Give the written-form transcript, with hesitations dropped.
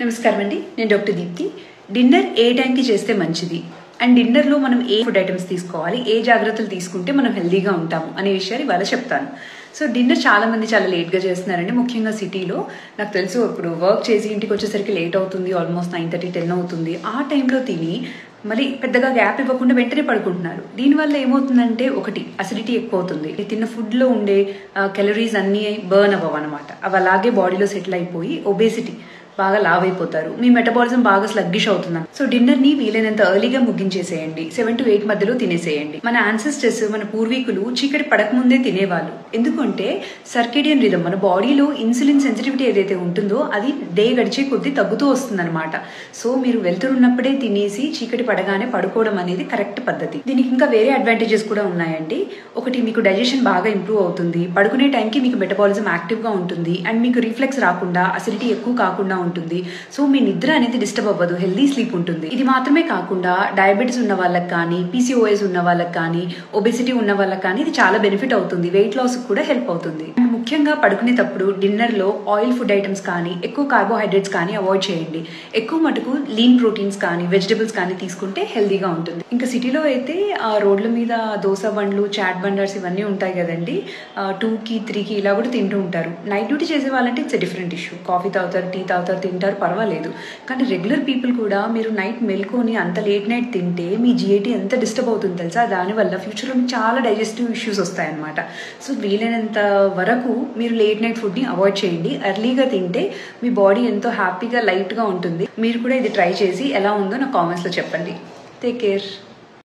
నమస్కారం అండి, నేను డాక్టర్ దీప్తి. డిన్నర్ ఏ టైంకి చేస్తే మంచిది అండ్ డిన్నర్లో మనం ఏ ఫుడ్ ఐటమ్స్ తీసుకోవాలి, ఏ జాగ్రత్తలు తీసుకుంటే మనం హెల్దీగా ఉంటాము అనే విషయాలు ఇవాళ చెప్తాను. సో డిన్నర్ చాలా మంది చాలా లేట్గా చేస్తున్నారండి, ముఖ్యంగా సిటీలో. నాకు తెలుసు, ఇప్పుడు వర్క్ చేసి ఇంటికి వచ్చేసరికి లేట్ అవుతుంది, ఆల్మోస్ట్ 9:30, 10 అవుతుంది. ఆ టైంలో తిని మళ్ళీ పెద్దగా గ్యాప్ ఇవ్వకుండా వెంటనే పడుకుంటున్నారు. దీనివల్ల ఏమవుతుందంటే, ఒకటి అసిడిటీ ఎక్కువ అవుతుంది. తిన్న ఫుడ్లో ఉండే క్యాలరీస్ అన్నీ బర్న్ అవ్వవు అనమాట. అవి అలాగే బాడీలో సెటిల్ అయిపోయి ఒబేసిటీ, బాగా లావ్ అయిపోతారు. మీ మెటబాలిజం బాగా స్లగ్గిష్ అవుతుంది. సో డిన్నర్ ని వీలైనంత ఎర్లీగా ముగించేసేయండి. 7 to 8 మధ్యలో తినేసేయండి. మన యాన్సెస్టర్స్, మన పూర్వీకులు చీకటి పడకముందే తినేవాళ్ళు. ఎందుకంటే సర్కేడియన్ రిథమ్, మన బాడీలో ఇన్సులిన్ సెన్సిటివిటీ ఏదైతే ఉంటుందో అది డే గడిచే కొద్దీ తగ్గుతూ వస్తుంది అనమాట. సో మీరు వెళ్తున్నప్పుడే తినేసి చీకటి పడగానే పడుకోవడం అనేది కరెక్ట్ పద్ధతి. దీనికి ఇంకా వేరే అడ్వాంటేజెస్ కూడా ఉన్నాయండి. ఒకటి, మీకు డైజెషన్ బాగా ఇంప్రూవ్ అవుతుంది. పడుకునే టైంకి మీకు మెటబాలిజం యాక్టివ్ గా ఉంటుంది అండ్ మీకు రిఫ్లెక్స్ రాకుండా, అసిడిటీ ఎక్కువ కాకుండా ఉంటుంది. సో మీ నిద్ర అనేది డిస్టర్బ్ అవ్వదు, హెల్దీ స్లీప్ ఉంటుంది. ఇది మాత్రమే కాకుండా డయాబెటీస్ ఉన్న వాళ్ళకి కానీ, పీసీఓఎస్ ఉన్న వాళ్ళకి కానీ, ఒబెసిటీ ఉన్న వాళ్ళకి కానీ ఇది చాలా బెనిఫిట్ అవుతుంది. వెయిట్ లాస్ కూడా హెల్ప్ అవుతుంది. అండ్ ముఖ్యంగా పడుకునేటప్పుడు డిన్నర్ లో ఆయిల్ ఫుడ్ ఐటమ్స్ కానీ, ఎక్కువ కార్బోహైడ్రేట్స్ కానీ అవాయిడ్ చేయండి. ఎక్కువ మటుకు లీన్ ప్రోటీన్స్ కానీ, వెజిటబుల్స్ కానీ తీసుకుంటే హెల్దీగా ఉంటుంది. ఇంకా సిటీలో అయితే రోడ్ల మీద దోశ బండ్లు, చాట్ బండర్స్ ఇవన్నీ ఉంటాయి కదండి. 2కి 3కి ఇలా కూడా తింటూ ఉంటారు. నైట్ డ్యూటీ చేసే వాళ్ళంటే ఇట్స్ డిఫరెంట్ ఇష్యూ. కాఫీ తాగుతారు, టీ తాగుతారు, తింటారు, పర్వాలేదు. కానీ రెగ్యులర్ పీపుల్ కూడా మీరు నైట్ మెల్కొని అంత లేట్ నైట్ తింటే మీ జిఐటీ ఎంత డిస్టర్బ్ అవుతుంది తెలుసా. దానివల్ల ఫ్యూచర్లో మీకు చాలా డైజెస్టివ్ ఇష్యూస్ వస్తాయన్నమాట. సో వీలైనంత వరకు మీరు లేట్ నైట్ ఫుడ్ని అవాయిడ్ చేయండి. ఎర్లీగా తింటే మీ బాడీ ఎంతో హ్యాపీగా, లైట్గా ఉంటుంది. మీరు కూడా ఇది ట్రై చేసి ఎలా ఉందో నా కామెంట్స్లో చెప్పండి. Take care.